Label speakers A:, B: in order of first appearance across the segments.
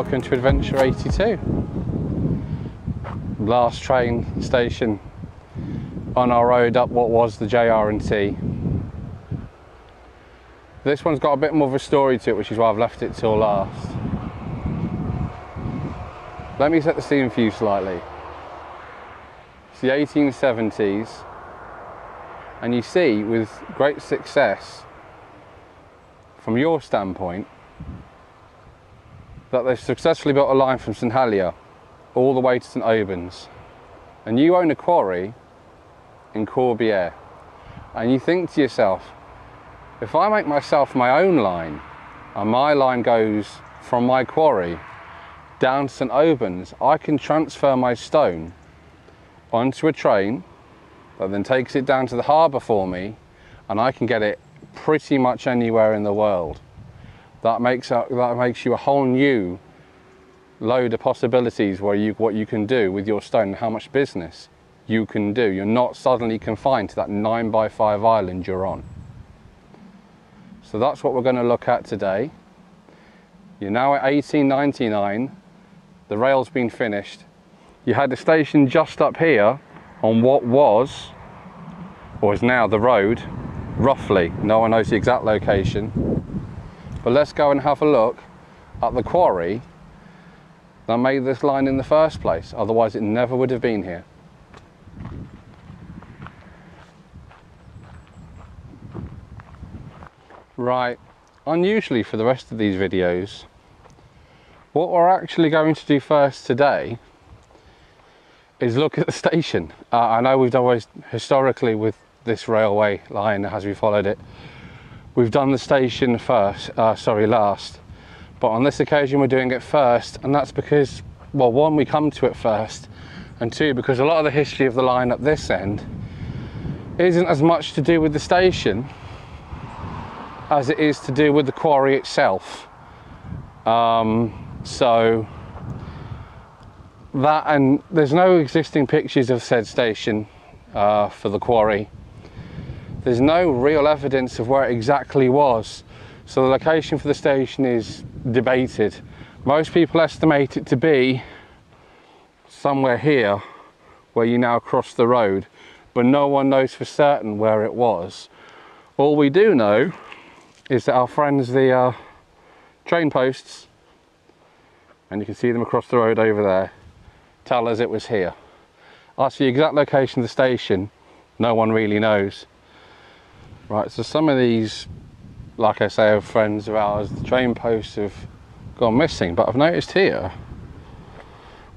A: welcome to Adventure 82. Last train station on our road up what was the JR&T. This one's got a bit more of a story to it, which is why I've left it till last. Let me set the scene for you slightly. It's the 1870s, and you see with great success from your standpoint that they've successfully built a line from St Helier all the way to St Albans, and you own a quarry in Corbière, and you think to yourself, if I make myself my own line and my line goes from my quarry down to St Albans, I can transfer my stone onto a train that then takes it down to the harbour for me, and I can get it pretty much anywhere in the world. That makes you a whole new load of possibilities where what you can do with your stone and how much business you can do. You're not suddenly confined to that 9x5 island you're on. So that's what we're going to look at today. You're now at 1899, the rail's been finished. You had the station just up here on what was, or is now, the road, roughly. No one knows the exact location. But let's go and have a look at the quarry that made this line in the first place, otherwise it never would have been here. Right, unusually for the rest of these videos, what we're actually going to do first today is look at the station. I know we've always, historically with this railway line as we followed it, we've done the station last, but on this occasion we're doing it first, and that's because, well, one, we come to it first, and two, because a lot of the history of the line at this end isn't as much to do with the station as it is to do with the quarry itself. So that, and there's no existing pictures of said station for the quarry. There's no real evidence of where it exactly was, so the location for the station is debated. Most people estimate it to be somewhere here where you now cross the road, but no one knows for certain where it was. All we do know is that our friends, the train posts, and you can see them across the road over there, tell us it was here. As for the exact location of the station, no one really knows. Right, so some of these, like I say, are friends of ours, the train posts have gone missing, but I've noticed here,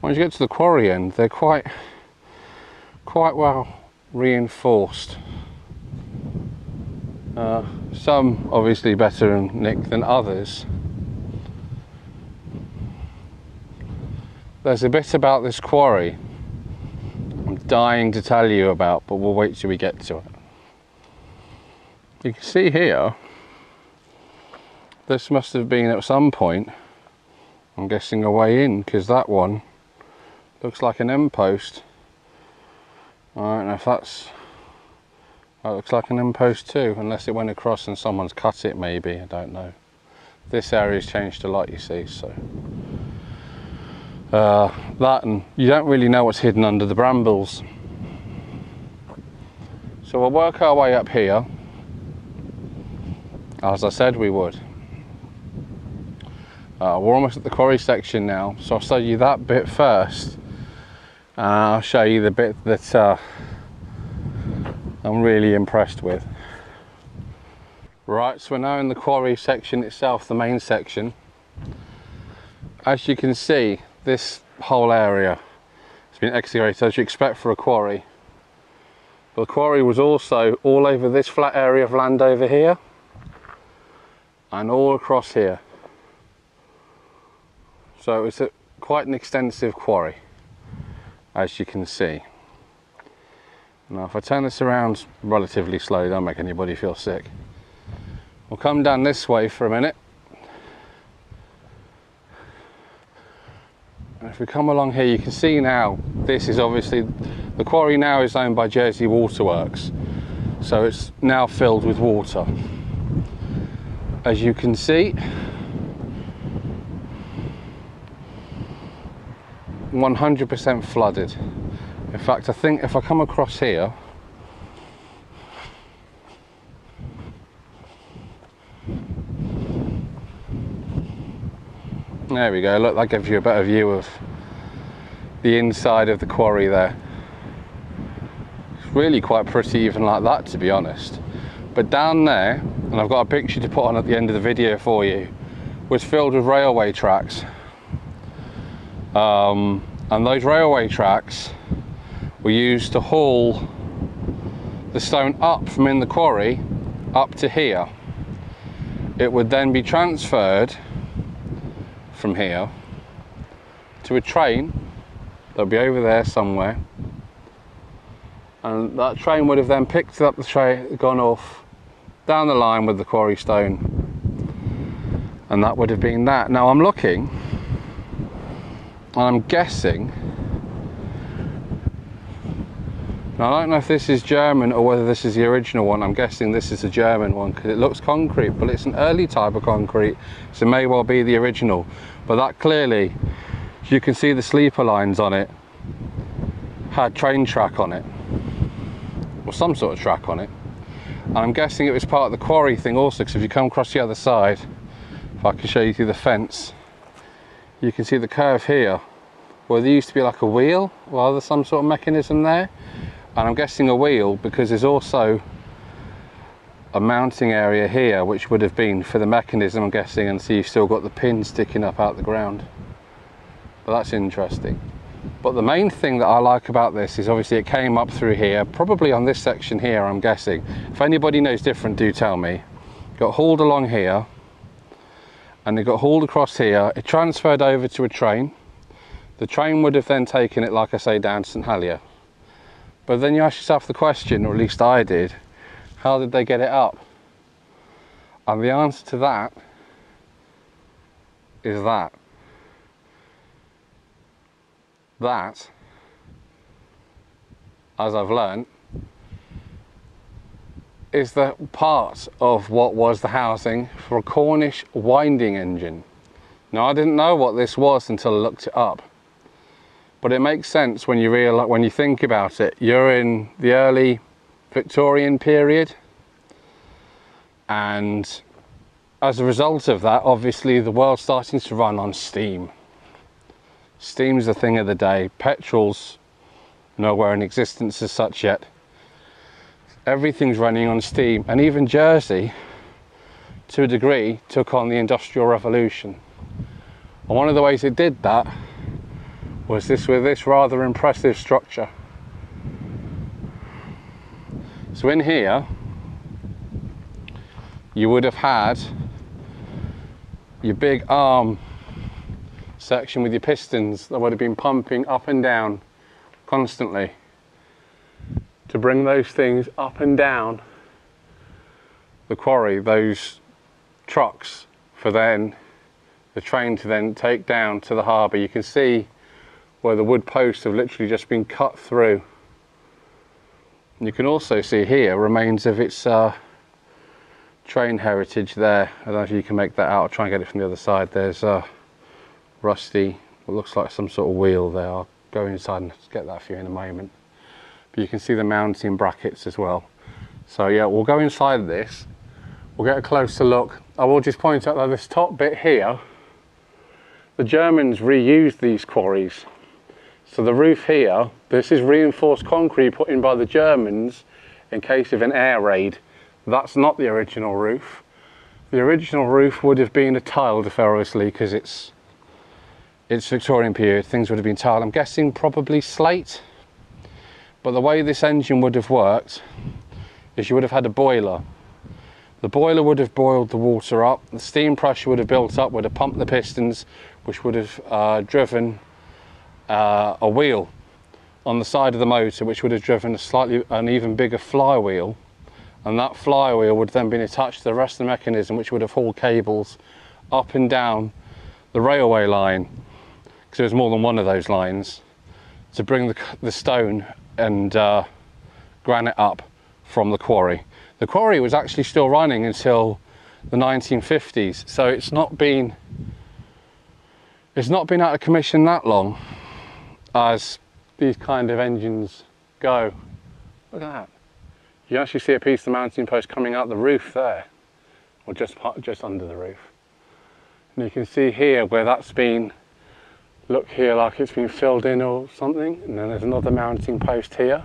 A: once you get to the quarry end, they're quite well reinforced. Some obviously better in nick than others. There's a bit about this quarry I'm dying to tell you about, but we'll wait till we get to it. You can see here, this must have been at some point, I'm guessing, a way in, because that one looks like an end post. I don't know if that looks like an end post too, unless it went across and someone's cut it maybe, I don't know. This area's changed a lot, you see, so. That, and you don't really know what's hidden under the brambles. So we'll work our way up here, as I said we would. We're almost at the quarry section now, so I'll show you that bit first, and I'll show you the bit that I'm really impressed with. Right, so we're now in the quarry section itself, the main section. As you can see, this whole area has been excavated as you expect for a quarry. But the quarry was also all over this flat area of land over here, and all across here. So it's quite an extensive quarry, as you can see. Now if I turn this around relatively slowly, don't make anybody feel sick. We'll come down this way for a minute. And if we come along here, you can see now, this is obviously, the quarry now is owned by Jersey Waterworks. So it's now filled with water. As you can see, 100% flooded. In fact, I think if I come across here, there we go, look, that gives you a better view of the inside of the quarry there. It's really quite pretty even like that, to be honest. But down there, and I've got a picture to put on at the end of the video for you, was filled with railway tracks. And those railway tracks were used to haul the stone up from in the quarry up to here. It would then be transferred from here to a train that'll be over there somewhere, and that train would have then picked up the train, gone off down the line with the quarry stone, and that would have been that. Now I'm looking and I'm guessing, now I don't know if this is German or whether this is the original one. I'm guessing this is a German one because it looks concrete, but it's an early type of concrete, so it may well be the original. But that clearly, you can see the sleeper lines on it, had train track on it, or some sort of track on it. And I'm guessing it was part of the quarry thing also, because if you come across the other side, if I can show you through the fence, you can see the curve here, where there used to be like a wheel, or there's some sort of mechanism there. And I'm guessing a wheel because there's also a mounting area here, which would have been for the mechanism, I'm guessing, and so you've still got the pin sticking up out the ground. But that's interesting. But the main thing that I like about this is obviously it came up through here, probably on this section here, I'm guessing. If anybody knows different, do tell me. Got hauled along here, and it got hauled across here. It transferred over to a train. The train would have then taken it, like I say, down to St Helier. But then you ask yourself the question, or at least I did, how did they get it up? And the answer to that is that. That, as I've learned, is the part of what was the housing for a Cornish winding engine. Now I didn't know what this was until I looked it up, but it makes sense when you think about it. You're in the early Victorian period, and as a result of that, obviously the world's starting to run on steam. Steam's the thing of the day. Petrol's nowhere in existence as such yet. Everything's running on steam, and even Jersey, to a degree, took on the Industrial Revolution. And one of the ways it did that was with this rather impressive structure. So in here, you would have had your big arm section with your pistons that would have been pumping up and down constantly to bring those things up and down the quarry, those trucks, for then the train to then take down to the harbour. You can see where the wood posts have literally just been cut through. And you can also see here remains of its train heritage there. I don't know if you can make that out. I'll try and get it from the other side. There's a rusty, what looks like some sort of wheel there. I'll go inside and get that for you in a moment. But you can see the mounting brackets as well. So yeah, we'll go inside of this. We'll get a closer look. I will just point out that this top bit here, the Germans reused these quarries. So the roof here, this is reinforced concrete put in by the Germans in case of an air raid. That's not the original roof. The original roof would have been a tiled affair, obviously, because it's Victorian period. Things would have been tiled. I'm guessing probably slate. But the way this engine would have worked is you would have had a boiler. The boiler would have boiled the water up. The steam pressure would have built up, would have pumped the pistons, which would have driven a wheel on the side of the motor, which would have driven an even bigger flywheel. And that flywheel would then been attached to the rest of the mechanism, which would have hauled cables up and down the railway line, because there's more than one of those lines, to bring the stone and granite up from the quarry. The quarry was actually still running until the 1950s, so it's not been out of commission that long. as these kind of engines go. Look at that. You actually see a piece of the mounting post coming out the roof there, or just under the roof. And you can see here where that's been, look here, like it's been filled in or something, and then there's another mounting post here.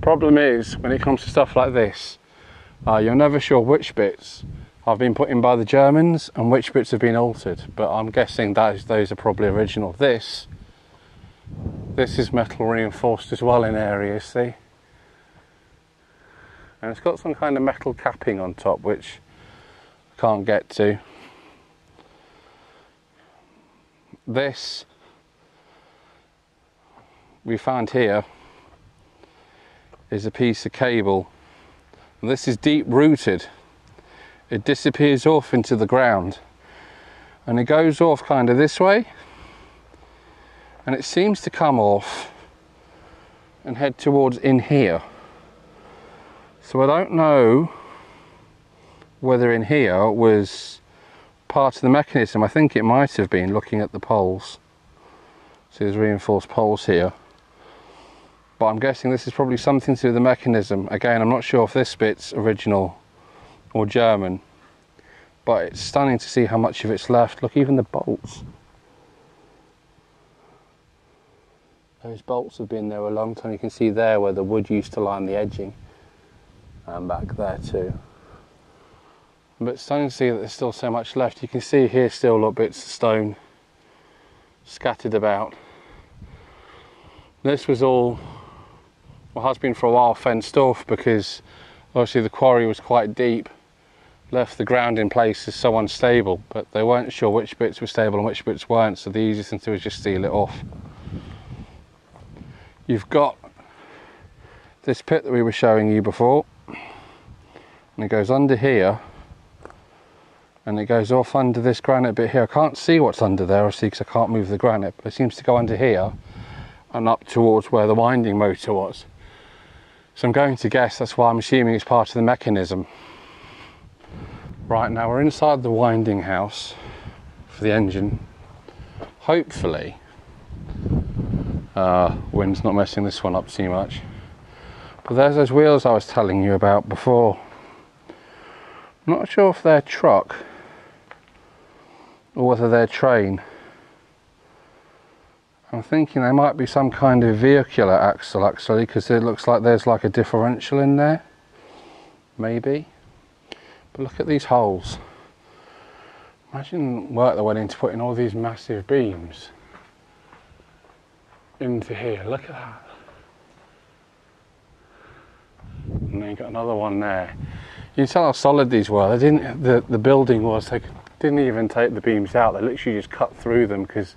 A: Problem is, when it comes to stuff like this, you're never sure which bits have been put in by the Germans and which bits have been altered, but I'm guessing those are probably original. This is metal reinforced as well in areas, see? And it's got some kind of metal capping on top, which I can't get to. This we found here is a piece of cable. And this is deep rooted. It disappears off into the ground and it goes off kind of this way, and it seems to come off and head towards in here. So I don't know whether in here was part of the mechanism. I think it might have been, looking at the poles. So there's reinforced poles here. But I'm guessing this is probably something to do with the mechanism. Again, I'm not sure if this bit's original or German, but it's stunning to see how much of it's left. Look, even the bolts. Those bolts have been there a long time. You can see there where the wood used to line the edging, and back there too. But it's stunning to see that there's still so much left. You can see here still little bits of stone scattered about. This was all, well, has been for a while, fenced off, because obviously the quarry was quite deep, left the ground in places so unstable, but they weren't sure which bits were stable and which bits weren't, so the easiest thing to do was just seal it off. You've got this pit that we were showing you before, and it goes under here, and it goes off under this granite bit here. I can't see what's under there, obviously, because I can't move the granite, but it seems to go under here and up towards where the winding motor was. So I'm going to guess that's why I'm assuming it's part of the mechanism. Right, now we're inside the winding house for the engine. Hopefully, wind's not messing this one up too much. But there's those wheels I was telling you about before. I'm not sure if they're truck or whether they're train. I'm thinking they might be some kind of vehicular axle actually, because it looks like there's like a differential in there, maybe. But look at these holes. Imagine work that went into putting all these massive beams into here. Look at that. And then you got another one there. You can tell how solid these were. They didn't. The building was. They didn't even take the beams out. They literally just cut through them because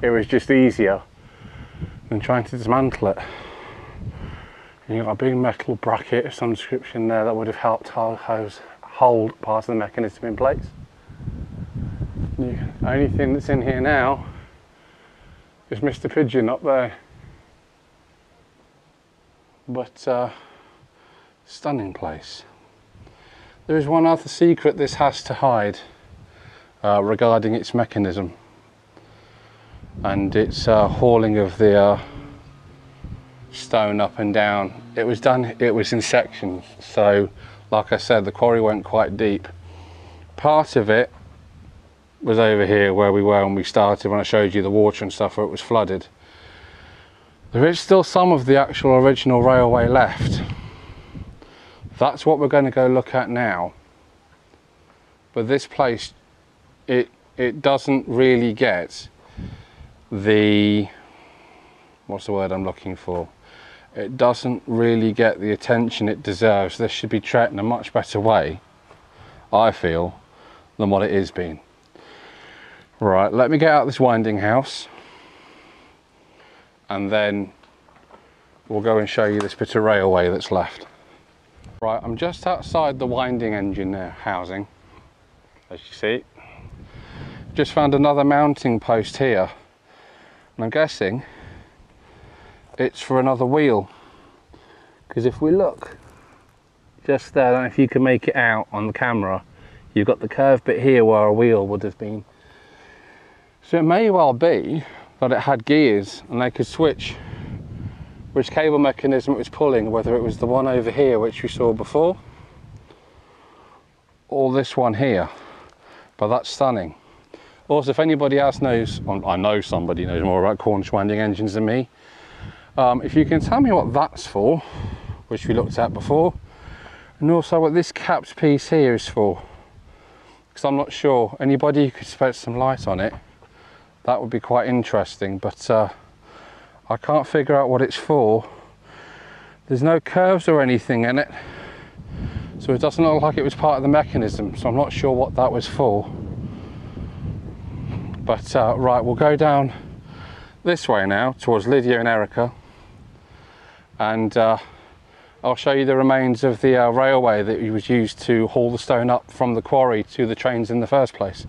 A: it was just easier than trying to dismantle it. And you've got a big metal bracket of some description there that would have helped hold part of the mechanism in place. The only thing that's in here now is Mr. Pigeon up there. But stunning place. There is one other secret this has to hide regarding its mechanism, and its hauling of the stone up and down. It was in sections, so like I said, the quarry went quite deep. Part of it was over here where we were when we started, when I showed you the water and stuff where it was flooded. There is still some of the actual original railway left. That's what we're going to go look at now. But this place, it doesn't really get the, what's the word I'm looking for? It doesn't really get the attention it deserves. This should be treated in a much better way, I feel, than what it is being. Right, let me get out this winding house, and then we'll go and show you this bit of railway that's left. Right, I'm just outside the winding engine housing, as you see. Just found another mounting post here, and I'm guessing it's for another wheel, because if we look just there, I don't know if you can make it out on the camera, you've got the curved bit here where a wheel would have been. So it may well be that it had gears and they could switch which cable mechanism it was pulling, whether it was the one over here which we saw before or this one here. But that's stunning. Also, if anybody else knows, I know somebody knows more about Cornish winding engines than me, if you can tell me what that's for, which we looked at before, and also what this capped piece here is for, because I'm not sure. Anybody who could shed some light on it, that would be quite interesting, but I can't figure out what it's for. There's no curves or anything in it, so it doesn't look like it was part of the mechanism, so I'm not sure what that was for. But right, we'll go down this way now towards Lydia and Erica, and I'll show you the remains of the railway that was used to haul the stone up from the quarry to the trains in the first place.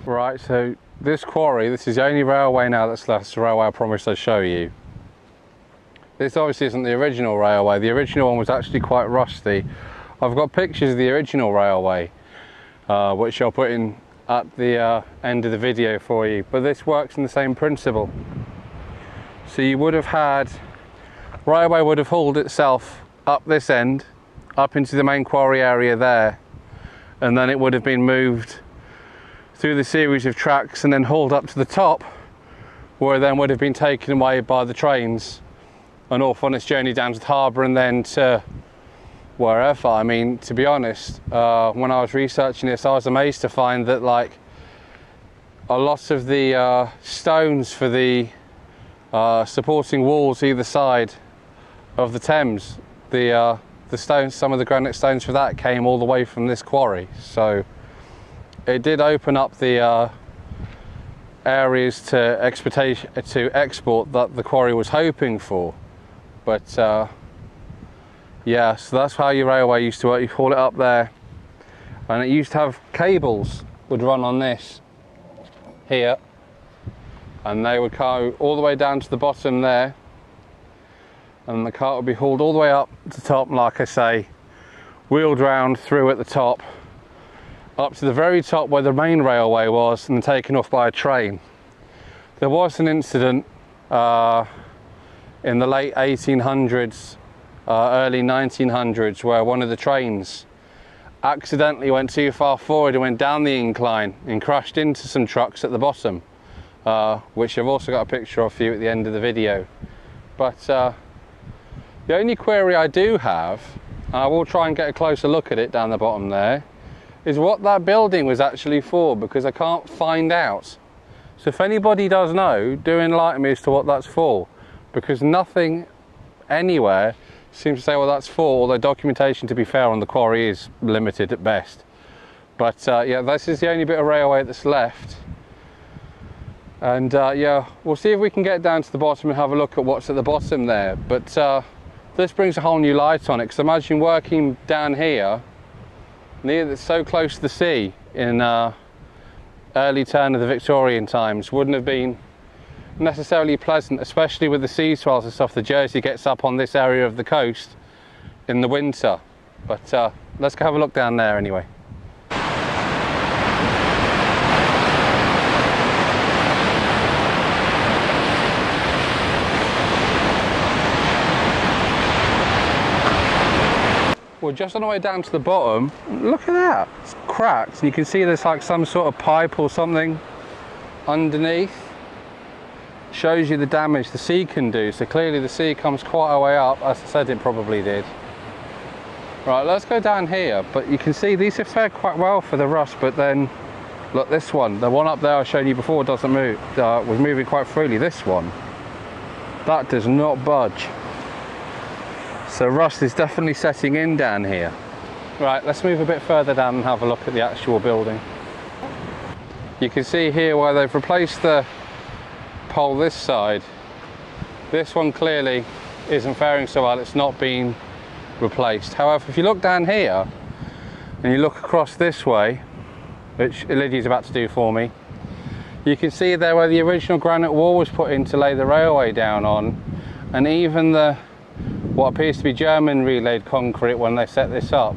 A: Right, so this quarry, this is the only railway now that's left. It's the railway I promised I'd show you. This obviously isn't the original railway. The original one was actually quite rusty. I've got pictures of the original railway, which I'll put in at the end of the video for you, but this works in the same principle. So you would have had, railway would have hauled itself up this end, up into the main quarry area there, and then it would have been moved through the series of tracks and then hauled up to the top, where it then would have been taken away by the trains and off on its journey down to the harbour and then to wherever. I mean, to be honest, when I was researching this, I was amazed to find that like a lot of the stones for the supporting walls either side of the Thames, the stones, some of the granite stones for that came all the way from this quarry. So it did open up the areas to export that the quarry was hoping for. But yeah, so that's how your railway used to work. You haul it up there, and it used to have cables would run on this here, and they would go all the way down to the bottom there, and the cart would be hauled all the way up to the top, and like I say, wheeled round through at the top, up to the very top where the main railway was, and taken off by a train. There was an incident in the late 1800s, early 1900s, where one of the trains accidentally went too far forward and went down the incline and crashed into some trucks at the bottom, which I've also got a picture of for you at the end of the video. But the only query I do have, and I will try and get a closer look at it down the bottom there, is what that building was actually for, because I can't find out. So if anybody does know, do enlighten me as to what that's for, because nothing anywhere seems to say what that's for, although documentation, to be fair, on the quarry is limited at best. But yeah, this is the only bit of railway that's left. And yeah, we'll see if we can get down to the bottom and have a look at what's at the bottom there. But this brings a whole new light on it, because imagine working down here, that's so close to the sea in early turn of the Victorian times. Wouldn't have been necessarily pleasant, especially with the sea swells and stuff the Jersey gets up on this area of the coast in the winter. But let's go have a look down there anyway. Well, just on the way down to the bottom, look at that, it's cracked, and you can see there's like some sort of pipe or something underneath. Shows you the damage the sea can do. So clearly the sea comes quite a way up, as I said it probably did. Right, let's go down here, but you can see these have fared quite well for the rust, but then look, this one, the one up there I showed you before, doesn't move, was moving quite freely. This one, that does not budge. So rust is definitely setting in down here. Right, let's move a bit further down and have a look at the actual building. You can see here where they've replaced the pole this side. This one clearly isn't faring so well, it's not been replaced. However, if you look down here and you look across this way, which Lydia's about to do for me, you can see there where the original granite wall was put in to lay the railway down on, and even the what appears to be German relayed concrete when they set this up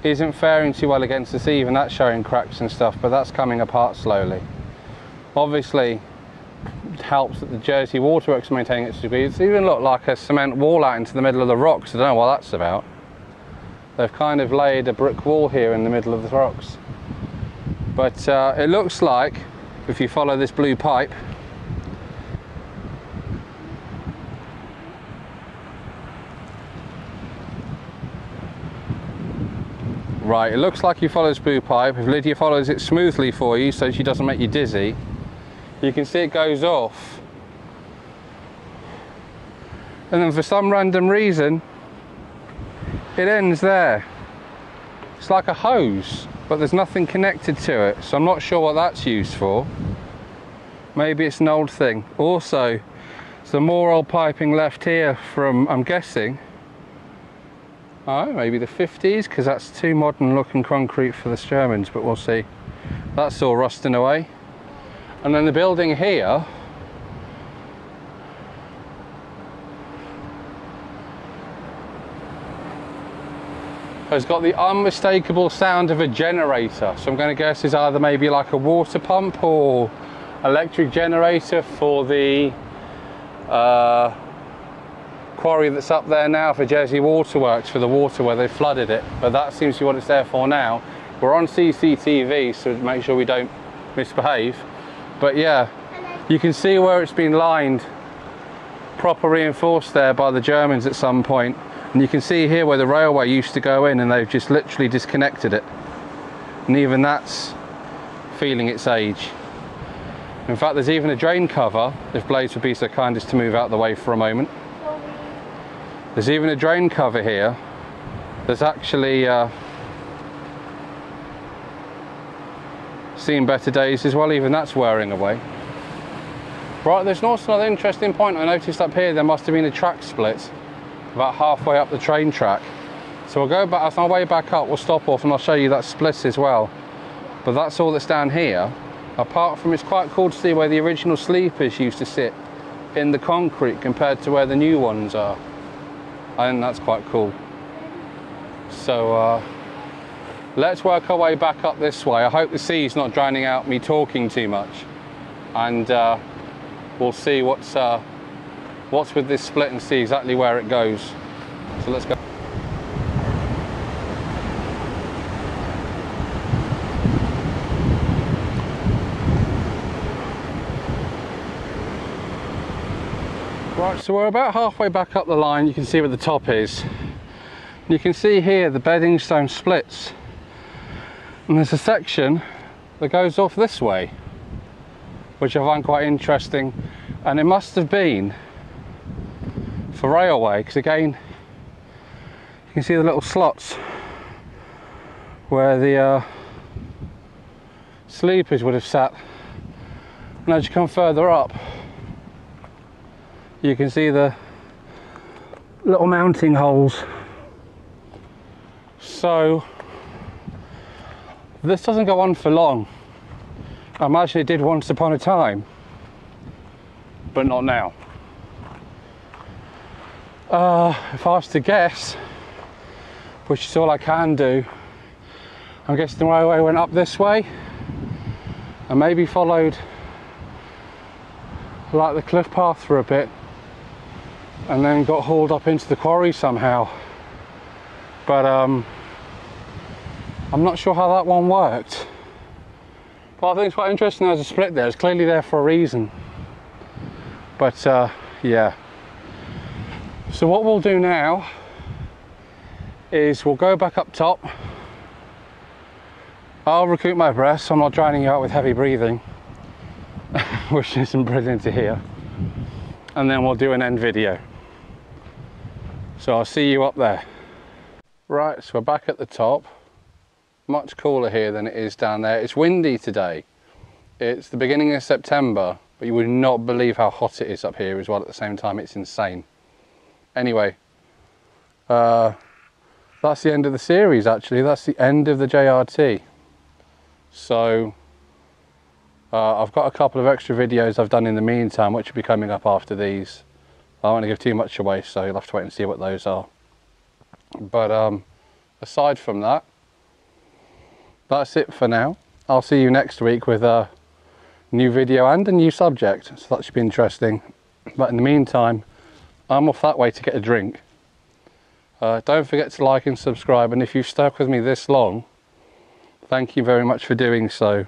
A: isn't faring too well against the sea. Even that's showing cracks and stuff, but that's coming apart slowly. Obviously helps that the Jersey Waterworks are maintaining its degree. It's even looked like a cement wall out into the middle of the rocks. I don't know what that's about. They've kind of laid a brick wall here in the middle of the rocks. But it looks like, if you follow this blue pipe, right, it looks like you follow this blue pipe. If Lydia follows it smoothly for you so she doesn't make you dizzy, you can see it goes off. And then for some random reason, it ends there. It's like a hose, but there's nothing connected to it. So I'm not sure what that's used for. Maybe it's an old thing. Also, some more old piping left here from, I'm guessing, oh, maybe the 50s, because that's too modern looking concrete for the Sturmans, but we'll see. That's all rusting away. And then the building here has got the unmistakable sound of a generator. So I'm going to guess it's either maybe like a water pump or electric generator for the quarry that's up there now for Jersey Waterworks, for the water where they flooded it. But that seems to be what it's there for now. We're on CCTV, so to make sure we don't misbehave. But yeah, you can see where it's been lined, proper reinforced there by the Germans at some point. And you can see here where the railway used to go in, and they've just literally disconnected it. And even that's feeling its age. In fact, there's even a drain cover, if Blaze would be so kind as to move out the way for a moment. There's even a drain cover here. There's actually seen better days as well, even that's wearing away. Right, there's also another interesting point I noticed up here. There must have been a track split about halfway up the train track. So we'll go back, as on our way back up, we'll stop off and I'll show you that split as well. But that's all that's down here. Apart from, it's quite cool to see where the original sleepers used to sit in the concrete compared to where the new ones are. I think that's quite cool. So let's work our way back up this way. I hope the sea's not drowning out me talking too much. And we'll see what's with this split and see exactly where it goes. So let's go. Right, so we're about halfway back up the line. You can see where the top is. You can see here the bedding stone splits. And there's a section that goes off this way, which I find quite interesting. And it must have been for railway, because again, you can see the little slots where the sleepers would have sat. And as you come further up, you can see the little mounting holes. So this doesn't go on for long. I imagine it did once upon a time, but not now. If I was to guess, which is all I can do, I'm guessing the railway went up this way and maybe followed like the cliff path for a bit and then got hauled up into the quarry somehow. But I'm not sure how that one worked. But I think it's quite interesting there's a split there. It's clearly there for a reason. But yeah. So what we'll do now is we'll go back up top. I'll recoup my breath so I'm not drowning you out with heavy breathing, which isn't brilliant to hear. And then we'll do an end video. So I'll see you up there. Right, so we're back at the top. Much cooler here than it is down there. It's windy today. It's the beginning of September, but you would not believe how hot it is up here as well at the same time. It's insane. Anyway, that's the end of the series actually. That's the end of the JRT. So I've got a couple of extra videos I've done in the meantime, which will be coming up after these. I don't want to give too much away, so you'll have to wait and see what those are. But aside from that, that's it for now. I'll see you next week with new video and a new subject, so that should be interesting. But in the meantime, I'm off that way to get a drink. Don't forget to like and subscribe, and if you've stuck with me this long, thank you very much for doing so.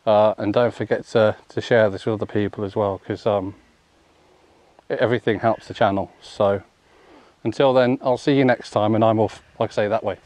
A: And don't forget to share this with other people as well, because everything helps the channel. So until then, I'll see you next time, and I'm off, like I say, that way.